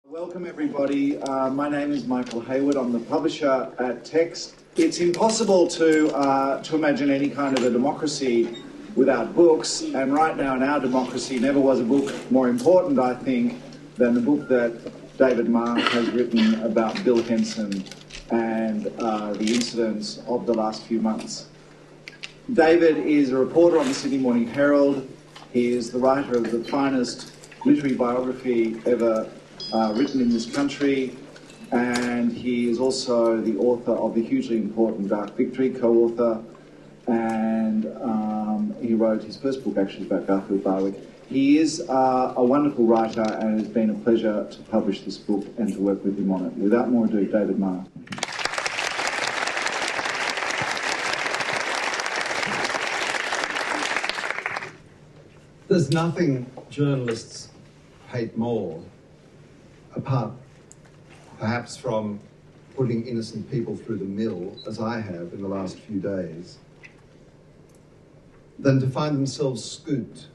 Welcome everybody. My name is Michael Hayward. I'm the publisher at Text. It's impossible to imagine any kind of a democracy without books, and right now in our democracy never was a book more important, I think, than the book that David Marr has written about Bill Henson and the incidents of the last few months. David is a reporter on the Sydney Morning Herald. He is the writer of the finest literary biography ever written in this country, and he is also the author of the hugely important Dark Victory, co-author, and he wrote his first book actually about Garfield Barwick. He is a wonderful writer, and it has been a pleasure to publish this book and to work with him on it. Without more ado, David Marr. There's nothing journalists hate more, apart perhaps from putting innocent people through the mill, as I have in the last few days, than to find themselves scooped.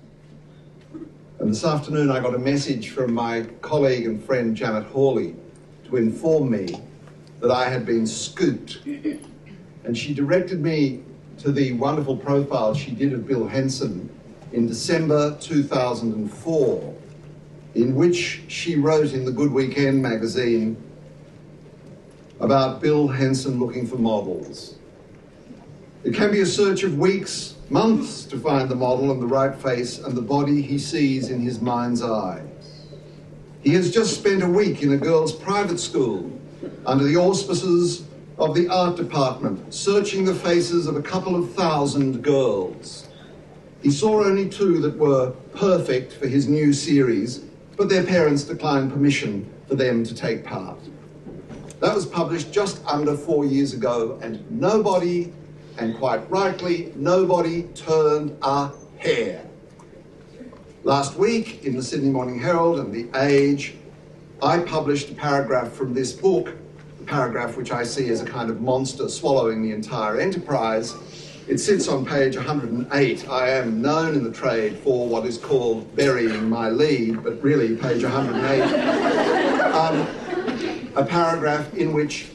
And this afternoon I got a message from my colleague and friend Janet Hawley to inform me that I had been scooped. And she directed me to the wonderful profile she did of Bill Henson in December 2004, in which she wrote in the Good Weekend magazine about Bill Henson looking for models. It can be a search of weeks, months to find the model and the right face and the body he sees in his mind's eye. He has just spent a week in a girls' private school under the auspices of the art department, searching the faces of a couple of thousand girls. He saw only two that were perfect for his new series, but their parents declined permission for them to take part. That was published just under 4 years ago, and nobody, and quite rightly, nobody turned a hair. Last week, in the Sydney Morning Herald and The Age, I published a paragraph from this book, a paragraph which I see as a kind of monster swallowing the entire enterprise. It sits on page 108. I am known in the trade for what is called burying my lead, but really page 108. A paragraph in which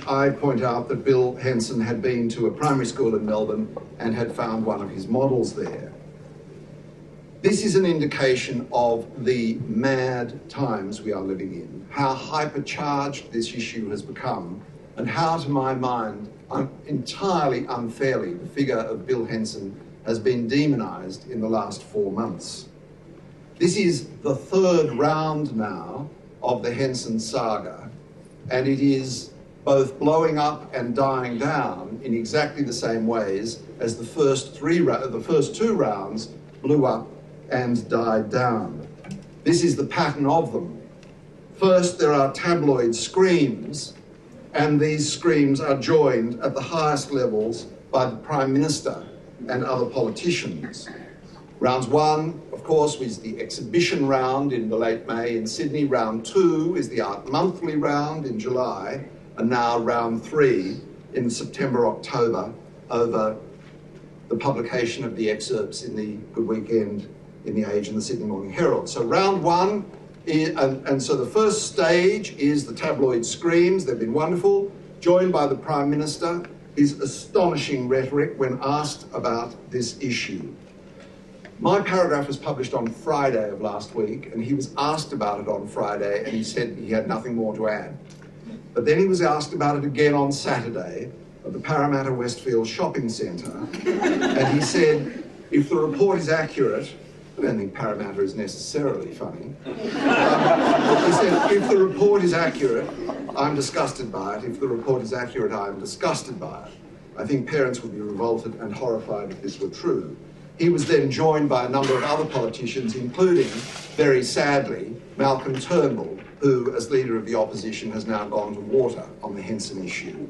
I point out that Bill Henson had been to a primary school in Melbourne and had found one of his models there. This is an indication of the mad times we are living in, how hypercharged this issue has become, and how, to my mind, entirely unfairly, the figure of Bill Henson has been demonised in the last 4 months. This is the third round now of the Henson saga, and it is both blowing up and dying down in exactly the same ways as the first two rounds blew up and died down. This is the pattern of them. First, there are tabloid screams, and these screams are joined at the highest levels by the Prime Minister and other politicians. Rounds 1, of course, was the exhibition round in the late May in Sydney. Round 2 is the Art Monthly round in July, and now round 3 in September, October, over the publication of the excerpts in the Good Weekend, in The Age and the Sydney Morning Herald. So round 1, and so the first stage is the tabloid screams. They've been wonderful, joined by the Prime Minister, his astonishing rhetoric when asked about this issue. My paragraph was published on Friday of last week, and he was asked about it on Friday, and he said he had nothing more to add. But then he was asked about it again on Saturday at the Parramatta Westfield Shopping Centre, and he said, if the report is accurate, I don't think Parramatta is necessarily funny. He said, if the report is accurate, I'm disgusted by it. If the report is accurate, I'm disgusted by it. I think parents would be revolted and horrified if this were true. He was then joined by a number of other politicians, including, very sadly, Malcolm Turnbull, who, as leader of the opposition, has now gone to water on the Henson issue.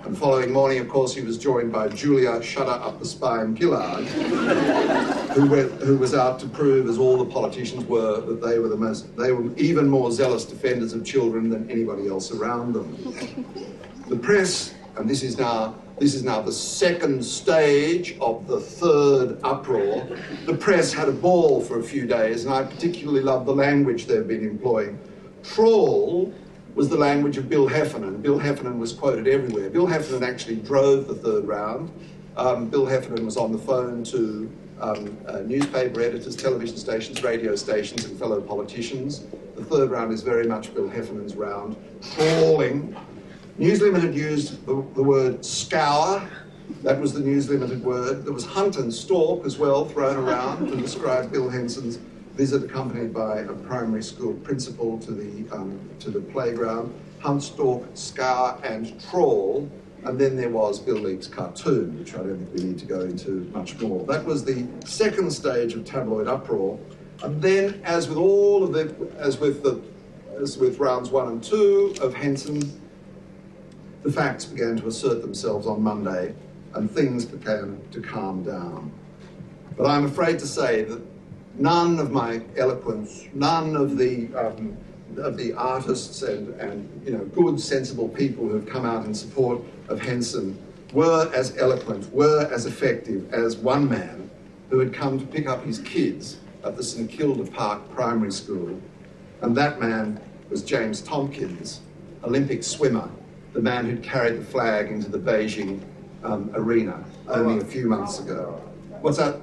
And the following morning, of course, he was joined by Julia Shudder-Up-the-Spine Gillard, who was out to prove, as all the politicians were, that they were even more zealous defenders of children than anybody else around them. The press, and this is now the second stage of the third uproar. The press had a ball for a few days, and I particularly love the language they've been employing. Trawl was the language of Bill Heffernan. Bill Heffernan was quoted everywhere. Bill Heffernan actually drove the third round. Bill Heffernan was on the phone to newspaper editors, television stations, radio stations, and fellow politicians. The third round is very much Bill Heffernan's round. Trawling. News Limited used the word scour. That was the News Limited word. There was hunt and stalk as well thrown around to describe Bill Henson's visit, accompanied by a primary school principal to the playground. Hunt, stalk, scour, and trawl. And then there was Bill Leake's cartoon, which I don't think we need to go into much more. That was the second stage of tabloid uproar. And then, as with rounds 1 and 2 of Henson, the facts began to assert themselves on Monday, and things began to calm down. But I'm afraid to say that none of my eloquence, none of the artists and good, sensible people who have come out in support of Henson were as eloquent, were as effective as one man who had come to pick up his kids at the St Kilda Park Primary School. And that man was James Tompkins, Olympic swimmer, the man who'd carried the flag into the Beijing arena only a few months ago. What's that?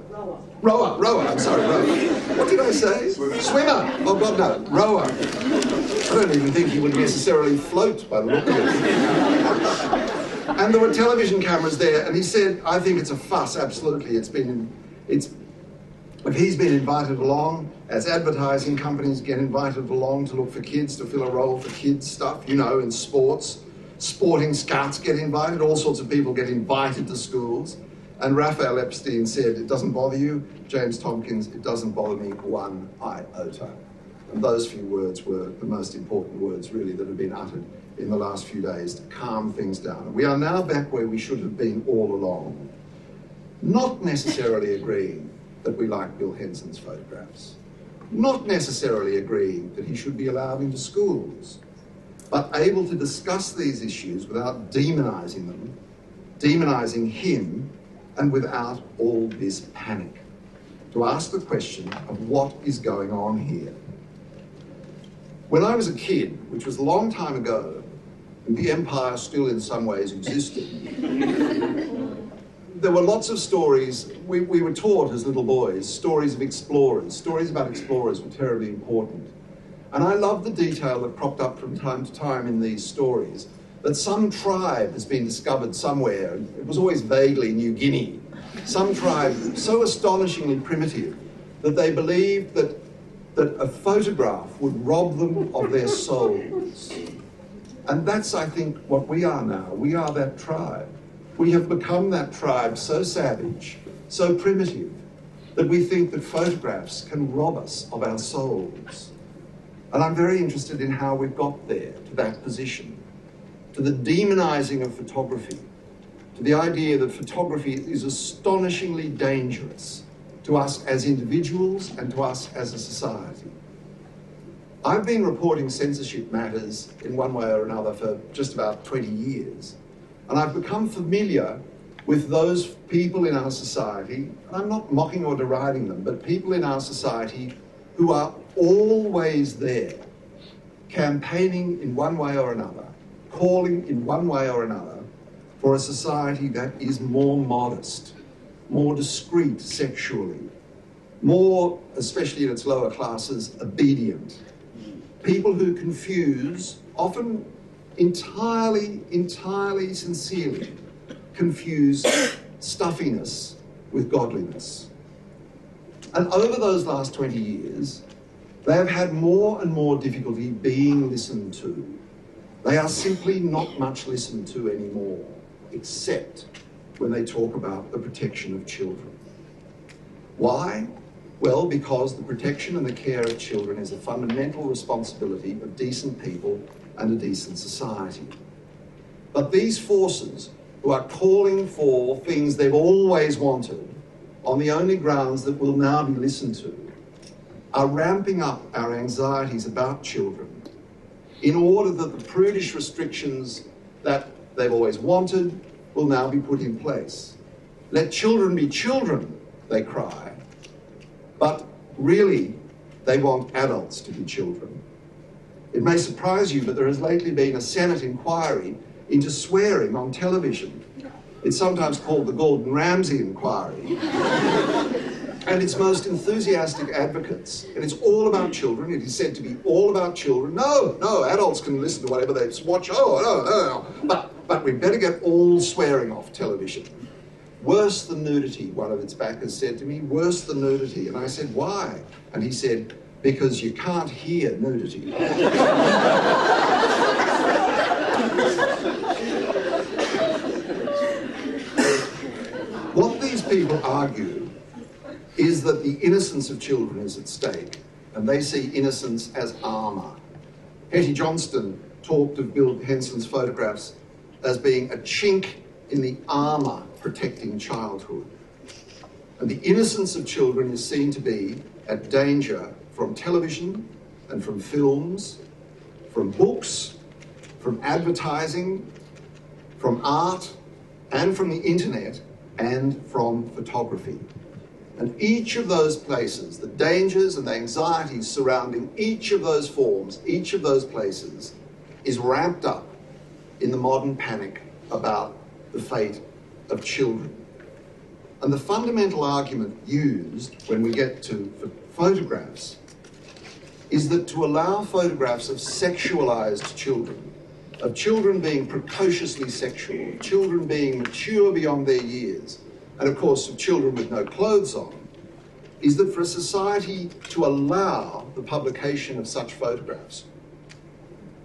Rower, I'm sorry, rower. What did I say? Swimmer. Oh God, no, rower. I don't even think he would necessarily float by the look of it. And there were television cameras there, and he said, I think it's a fuss, absolutely. If he's been invited along, as advertising companies get invited along to look for kids, to fill a role for kids stuff, in sports, sporting scouts get invited, all sorts of people get invited to schools. And Raphael Epstein said, it doesn't bother you, James Tompkins, it doesn't bother me one iota. And those few words were the most important words, really, that have been uttered in the last few days to calm things down. And we are now back where we should have been all along. Not necessarily agreeing that we like Bill Henson's photographs. Not necessarily agreeing that he should be allowed into schools, but able to discuss these issues without demonising them, demonising him, and without all this panic. To ask the question of what is going on here. When I was a kid, which was a long time ago, and the empire still in some ways existed, there were lots of stories. We were taught as little boys, stories of explorers. Stories about explorers were terribly important. And I love the detail that cropped up from time to time in these stories, that some tribe has been discovered somewhere, and it was always vaguely New Guinea, some tribe so astonishingly primitive that they believed that a photograph would rob them of their souls. And that's, I think, what we are now. We are that tribe. We have become that tribe so savage, so primitive, that we think that photographs can rob us of our souls. And I'm very interested in how we've got there, to that position, to the demonising of photography, to the idea that photography is astonishingly dangerous to us as individuals and to us as a society. I've been reporting censorship matters in one way or another for just about 20 years. And I've become familiar with those people in our society, and I'm not mocking or deriding them, but people in our society who are always there, campaigning in one way or another, calling in one way or another for a society that is more modest, more discreet sexually, more, especially in its lower classes, obedient. People who confuse, often entirely sincerely, confuse stuffiness with godliness. And over those last 20 years, they have had more and more difficulty being listened to. They are simply not much listened to anymore, except when they talk about the protection of children. Why? Well, because the protection and the care of children is a fundamental responsibility of decent people and a decent society. But these forces who are calling for things they've always wanted on the only grounds that will now be listened to are ramping up our anxieties about children in order that the prudish restrictions that they've always wanted will now be put in place. Let children be children, they cry, but really they want adults to be children. It may surprise you, but there has lately been a Senate inquiry into swearing on television. It's sometimes called the Gordon Ramsay inquiry. And its most enthusiastic advocates, and it's all about children, it is said to be all about children. No, adults can listen to whatever they watch. No. But we better get all swearing off television. Worse than nudity, one of its backers said to me, worse than nudity. And I said, why? And he said, because you can't hear nudity. What these people argue is that the innocence of children is at stake, and they see innocence as armour. Hetty Johnston talked of Bill Henson's photographs as being a chink in the armour protecting childhood. And the innocence of children is seen to be at danger from television and from films, from books, from advertising, from art, and from the internet, and from photography. And each of those places, the dangers and the anxieties surrounding each of those forms, each of those places, is ramped up in the modern panic about the fate of children. And the fundamental argument used when we get to photographs is that to allow photographs of sexualized children, of children being precociously sexual, of children being mature beyond their years, and of course of children with no clothes on, is that for a society to allow the publication of such photographs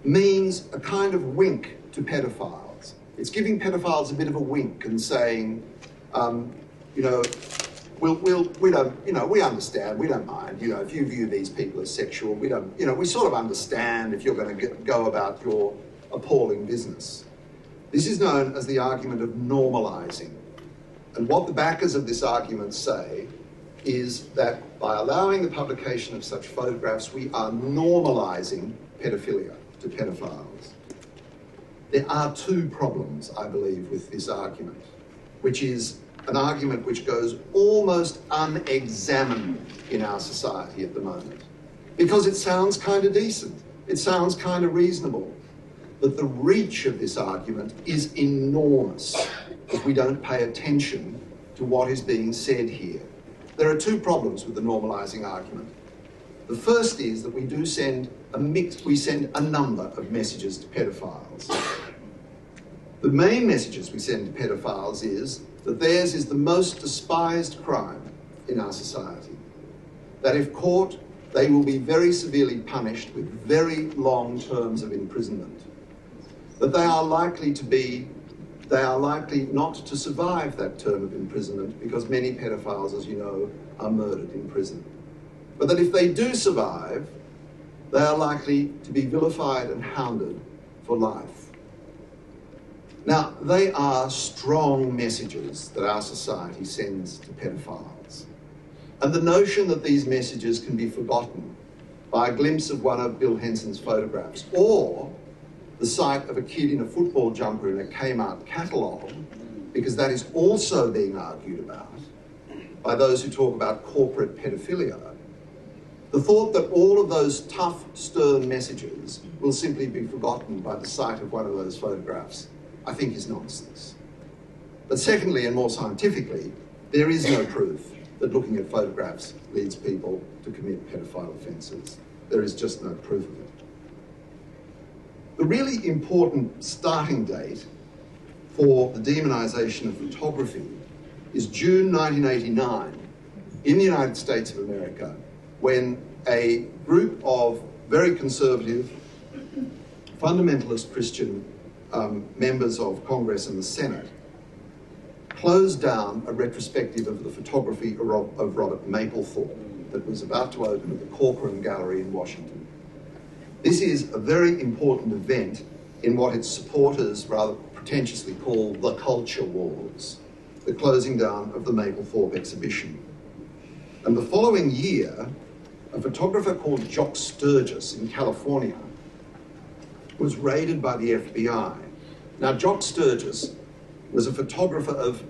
means a kind of wink to pedophiles. It's giving pedophiles a bit of a wink and saying, we understand, we don't mind, if you view these people as sexual, we sort of understand if you're going to go about your appalling business. This is known as the argument of normalising. And what the backers of this argument say is that by allowing the publication of such photographs, we are normalising pedophilia to pedophiles. There are two problems, I believe, with this argument, which is an argument which goes almost unexamined in our society at the moment, because it sounds kind of decent, it sounds kind of reasonable, but the reach of this argument is enormous if we don't pay attention to what is being said here. There are two problems with the normalising argument. The first is that we send a number of messages to pedophiles. The main messages we send to pedophiles is that theirs is the most despised crime in our society. That if caught, they will be very severely punished with very long terms of imprisonment. That they are likely not to survive that term of imprisonment because many pedophiles, as you know, are murdered in prison. But that if they do survive, they are likely to be vilified and hounded for life. Now, they are strong messages that our society sends to pedophiles. And the notion that these messages can be forgotten by a glimpse of one of Bill Henson's photographs or the sight of a kid in a football jumper in a Kmart catalogue, because that is also being argued about by those who talk about corporate pedophilia. The thought that all of those tough, stern messages will simply be forgotten by the sight of one of those photographs, I think is nonsense. But secondly, and more scientifically, there is no proof that looking at photographs leads people to commit pedophile offences. There is just no proof of it. The really important starting date for the demonisation of photography is June 1989 in the United States of America, when a group of very conservative, fundamentalist Christian members of Congress and the Senate closed down a retrospective of the photography of Robert Mapplethorpe that was about to open at the Corcoran Gallery in Washington. This is a very important event in what its supporters rather pretentiously call the culture wars, the closing down of the Mapplethorpe exhibition. And the following year, a photographer called Jock Sturgis in California was raided by the FBI. Now, Jock Sturgis was a photographer of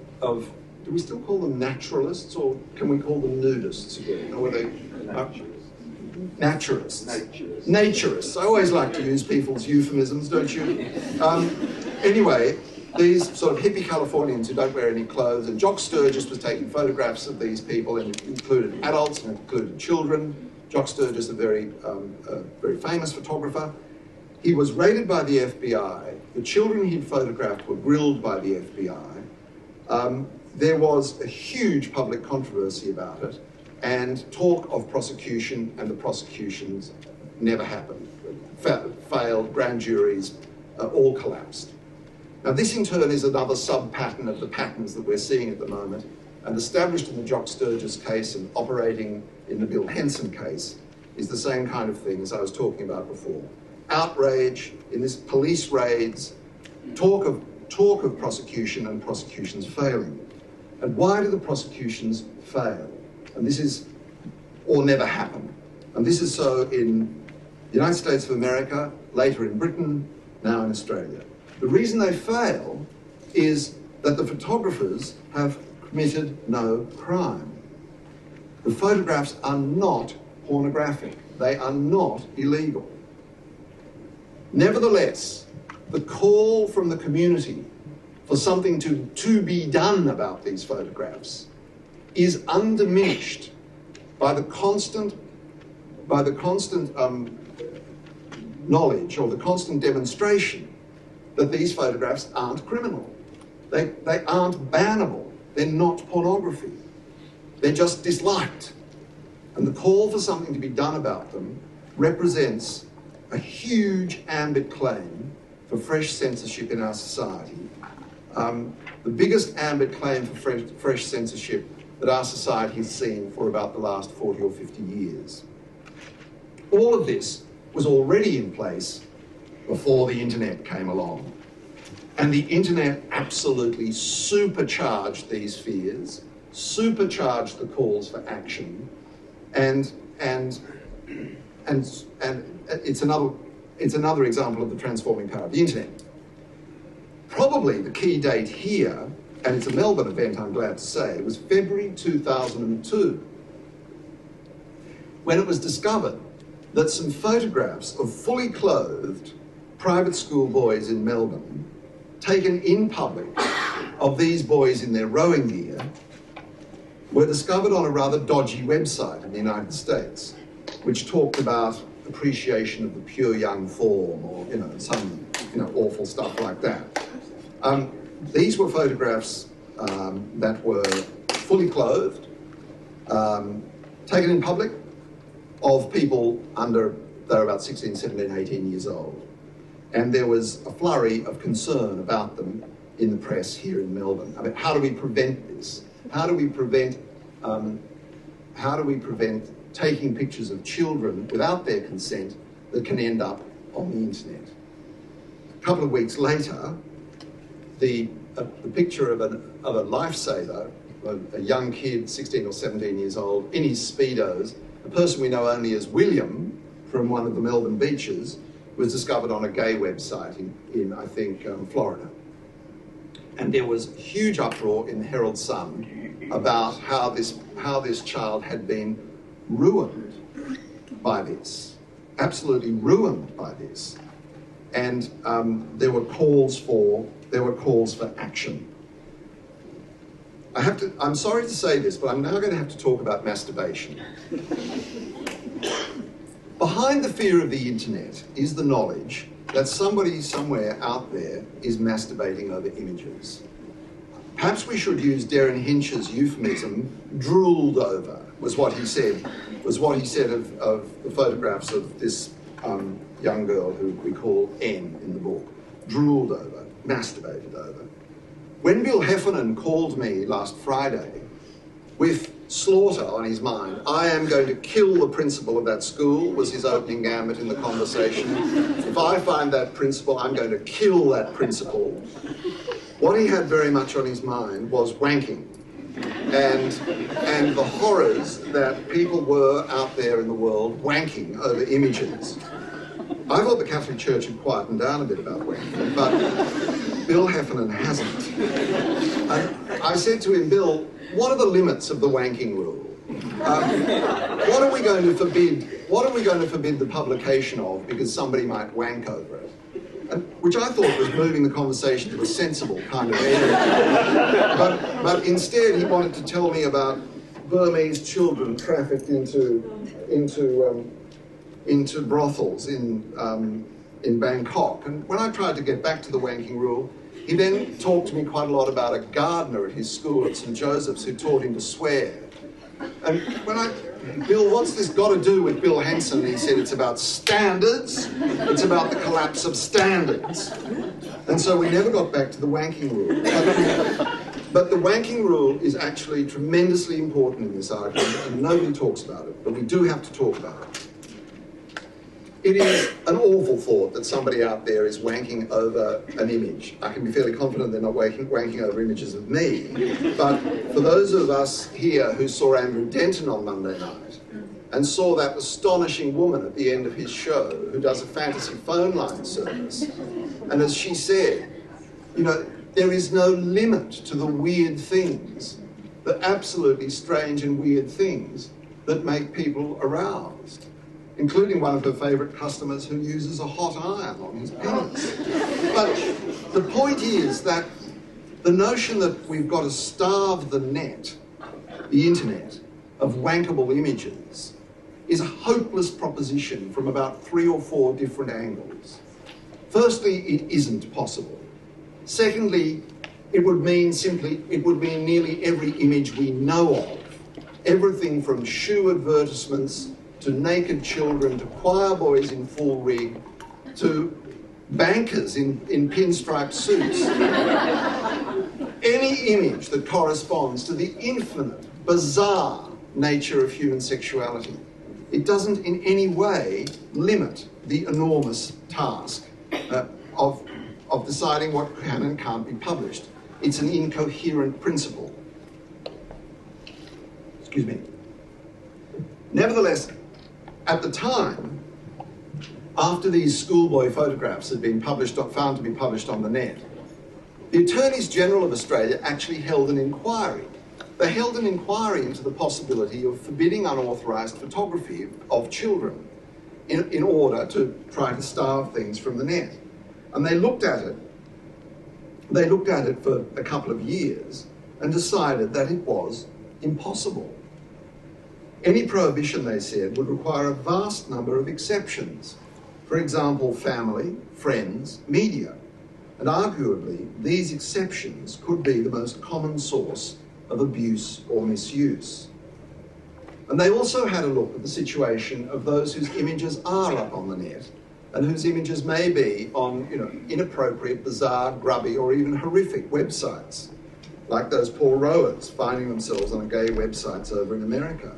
do we still call them naturalists, or can we call them nudists again? Or were they Naturists. Naturists. I always like to use people's euphemisms, don't you? Anyway, these sort of hippie Californians who don't wear any clothes, and Jock Sturgis was taking photographs of these people, and it included adults and it included children. Jock Sturgis, a very famous photographer. He was raided by the FBI. The children he'd photographed were grilled by the FBI. There was a huge public controversy about it, and talk of prosecution, and the prosecutions never happened. Failed, grand juries all collapsed. Now this in turn is another sub-pattern of the patterns that we're seeing at the moment, and established in the Jock Sturgis case and operating in the Bill Henson case is the same kind of thing as I was talking about before. Outrage in this police raids, talk of prosecution and prosecutions failing. And why do the prosecutions fail? And this is, or never happen. And this is so in the United States of America, later in Britain, now in Australia. The reason they fail is that the photographers have committed no crime. The photographs are not pornographic. They are not illegal. Nevertheless, the call from the community for something to be done about these photographs is undiminished by the constant knowledge or the constant demonstration that these photographs aren't criminal. They aren't bannable. They're not pornography. They're just disliked. And the call for something to be done about them represents a huge ambit claim for fresh censorship in our society. The biggest ambit claim for fresh censorship that our society has seen for about the last 40 or 50 years. All of this was already in place before the internet came along. And the internet absolutely supercharged these fears, supercharged the calls for action, and it's another example of the transforming power of the internet. Probably the key date here, and it's a Melbourne event, I'm glad to say, was February 2002, when it was discovered that some photographs of fully clothed private school boys in Melbourne, taken in public, of these boys in their rowing gear, were discovered on a rather dodgy website in the United States, which talked about appreciation of the pure young form, or some awful stuff like that. These were photographs that were fully clothed, taken in public, of people they're about 16, 17, 18 years old. And there was a flurry of concern about them in the press here in Melbourne. I mean, how do we prevent this? How do we prevent taking pictures of children without their consent that can end up on the internet? A couple of weeks later, the picture of a lifesaver, a young kid, 16 or 17 years old, in his Speedos, a person we know only as William from one of the Melbourne beaches, was discovered on a gay website in I think, Florida. And there was huge uproar in the Herald Sun about how this child had been ruined by this, absolutely ruined by this. And there were calls for action. I'm sorry to say this, but I'm now going to have to talk about masturbation. Behind the fear of the internet is the knowledge that somebody somewhere out there is masturbating over images. Perhaps we should use Darren Hinch's euphemism, drooled over, was what he said of the photographs of this young girl who we call N in the book. Drooled over, masturbated over. When Bill Heffernan called me last Friday with slaughter on his mind, I am going to kill the principal of that school, was his opening gambit in the conversation. If I find that principal, I'm going to kill that principal. What he had very much on his mind was wanking and the horrors that people were out there in the world wanking over images. I thought the Catholic Church had quietened down a bit about wanking, but Bill Heffernan hasn't. I said to him, Bill, what are the limits of the wanking rule? What are we going to forbid what are we going to forbid the publication of because somebody might wank over it? And, which I thought was moving the conversation to a sensible kind of area. But instead he wanted to tell me about Burmese children trafficked into brothels in Bangkok. And when I tried to get back to the wanking rule, he then talked to me quite a lot about a gardener at his school at St. Joseph's who taught him to swear. And when Bill, what's this got to do with Bill Henson? And he said, it's about standards. It's about the collapse of standards. And so we never got back to the wanking rule. But the wanking rule is actually tremendously important in this argument, and nobody talks about it, but we do have to talk about it. It is an awful thought that somebody out there is wanking over an image. I can be fairly confident they're not wanking over images of me. But for those of us here who saw Andrew Denton on Monday night and saw that astonishing woman at the end of his show who does a fantasy phone line service, and as she said, you know, there is no limit to the weird things, the absolutely strange and weird things that make people aroused, including one of her favourite customers who uses a hot iron on his penis. But the point is that the notion that we've got to starve the net, the internet, of wankable images is a hopeless proposition from about 3 or 4 different angles. Firstly, it isn't possible. Secondly, it would mean nearly every image we know of, everything from shoe advertisements to naked children, to choir boys in full rig, to bankers in pinstripe suits. Any image that corresponds to the infinite, bizarre nature of human sexuality. It doesn't in any way limit the enormous task of deciding what can and can't be published. It's an incoherent principle. Excuse me. Nevertheless, at the time, after these schoolboy photographs had been found to be published on the net, the Attorneys General of Australia actually held an inquiry. They held an inquiry into the possibility of forbidding unauthorised photography of children in order to try to starve things from the net. And they looked at it. They looked at it for a couple of years and decided that it was impossible. Any prohibition, they said, would require a vast number of exceptions. For example, family, friends, media. And arguably, these exceptions could be the most common source of abuse or misuse. And they also had a look at the situation of those whose images are up on the net and whose images may be on, inappropriate, bizarre, grubby, or even horrific websites, like those poor rowers finding themselves on gay websites over in America.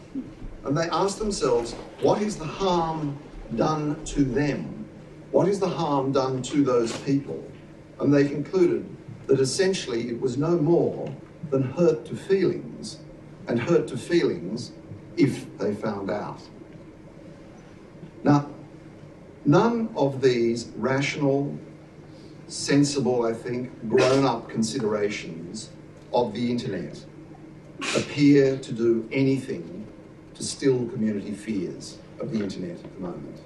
And they asked themselves, what is the harm done to them? What is the harm done to those people? And they concluded that essentially it was no more than hurt to feelings, and hurt to feelings if they found out. Now, none of these rational, sensible, I think, grown-up considerations of the internet appear to do anything to still community fears of the internet at the moment.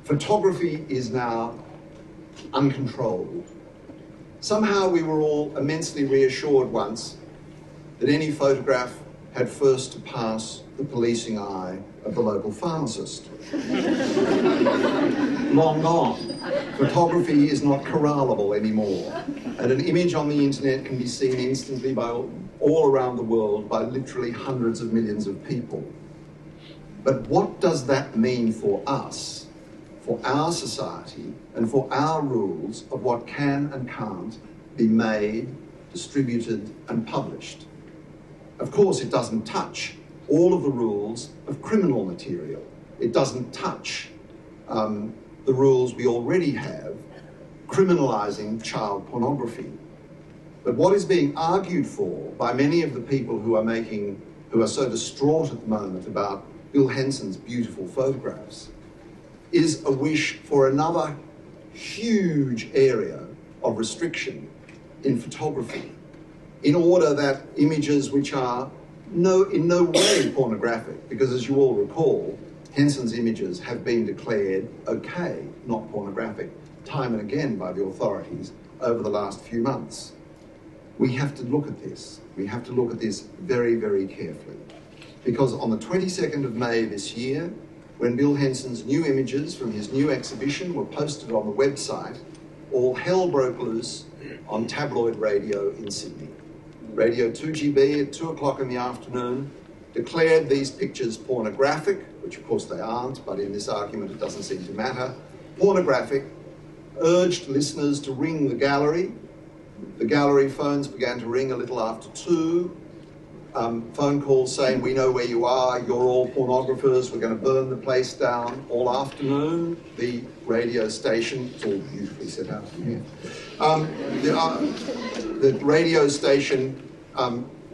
Photography is now uncontrolled. Somehow we were all immensely reassured once that any photograph had first to pass the policing eye of the local pharmacist. Long gone. Photography is not corrallable anymore, and an image on the internet can be seen instantly by all around the world by literally hundreds of millions of people. But what does that mean for us, for our society, and for our rules of what can and can't be made, distributed, and published? Of course, it doesn't touch all of the rules of criminal material. It doesn't touch the rules we already have criminalising child pornography. But what is being argued for by many of the people who are so distraught at the moment about Bill Henson's beautiful photographs is a wish for another huge area of restriction in photography, in order that images which are in no way pornographic, because as you all recall, Henson's images have been declared okay, not pornographic, time and again by the authorities over the last few months. We have to look at this. We have to look at this very, very carefully. Because on the 22nd of May this year, when Bill Henson's new images from his new exhibition were posted on the website, all hell broke loose on tabloid radio in Sydney. Radio 2GB at 2 o'clock in the afternoon declared these pictures pornographic, which of course they aren't, but in this argument it doesn't seem to matter, pornographic, urged listeners to ring the gallery. The gallery phones began to ring a little after 2. Phone calls saying, we know where you are, you're all pornographers, we're going to burn the place down. All afternoon, the radio station, it's all beautifully set out here, the radio station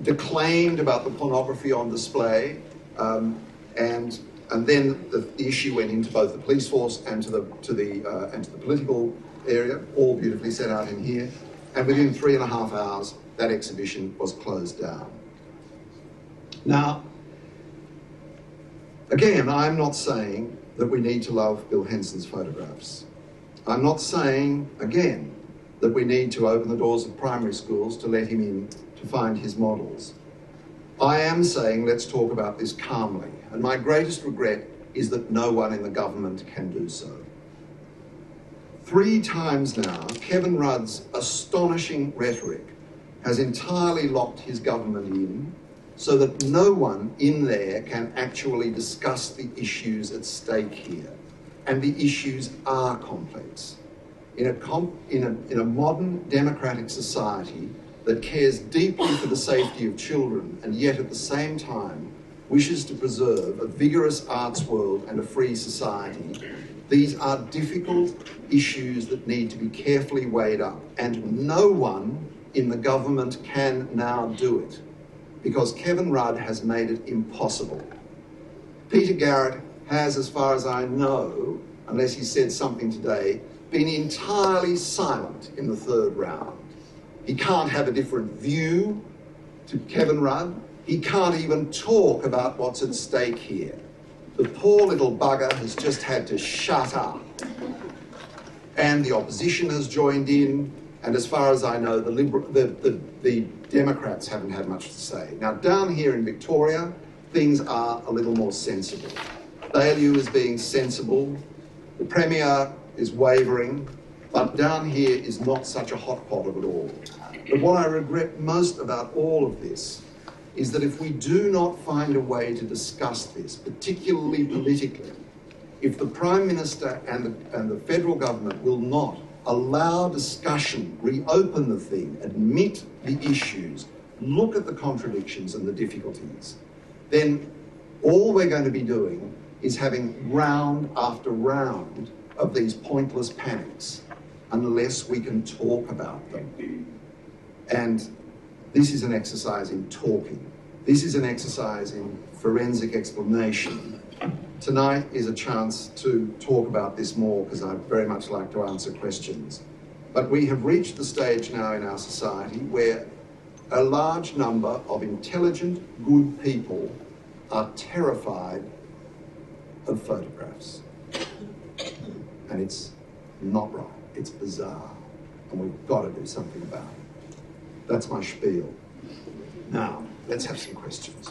declaimed about the pornography on display, and then the issue went into both the police force and to the political area, all beautifully set out in here. And within 3.5 hours, that exhibition was closed down. Now, again, I'm not saying that we need to love Bill Henson's photographs. I'm not saying, again, that we need to open the doors of primary schools to let him in to find his models. I am saying let's talk about this calmly, and my greatest regret is that no one in the government can do so. 3 times now, Kevin Rudd's astonishing rhetoric has entirely locked his government in so that no one in there can actually discuss the issues at stake here. And the issues are complex. In a modern democratic society that cares deeply for the safety of children and yet at the same time wishes to preserve a vigorous arts world and a free society, these are difficult issues that need to be carefully weighed up, and no one in the government can now do it because Kevin Rudd has made it impossible. Peter Garrett has, as far as I know, unless he said something today, been entirely silent in the 3rd round. He can't have a different view to Kevin Rudd. He can't even talk about what's at stake here. The poor little bugger has just had to shut up. And the opposition has joined in, and as far as I know, the Democrats haven't had much to say. Now, down here in Victoria, things are a little more sensible. Baillieu is being sensible, the Premier is wavering, but down here is not such a hot pot of it all. But what I regret most about all of this is that if we do not find a way to discuss this, particularly politically, if the Prime Minister and the federal government will not allow discussion, reopen the thing, admit the issues, look at the contradictions and the difficulties, then all we're going to be doing is having round after round of these pointless panics unless we can talk about them. And this is an exercise in talking. This is an exercise in forensic explanation. Tonight is a chance to talk about this more because I'd very much like to answer questions. But we have reached the stage now in our society where a large number of intelligent, good people are terrified of photographs. And it's not right. It's bizarre. And we've got to do something about it. That's my spiel. Now, let's have some questions.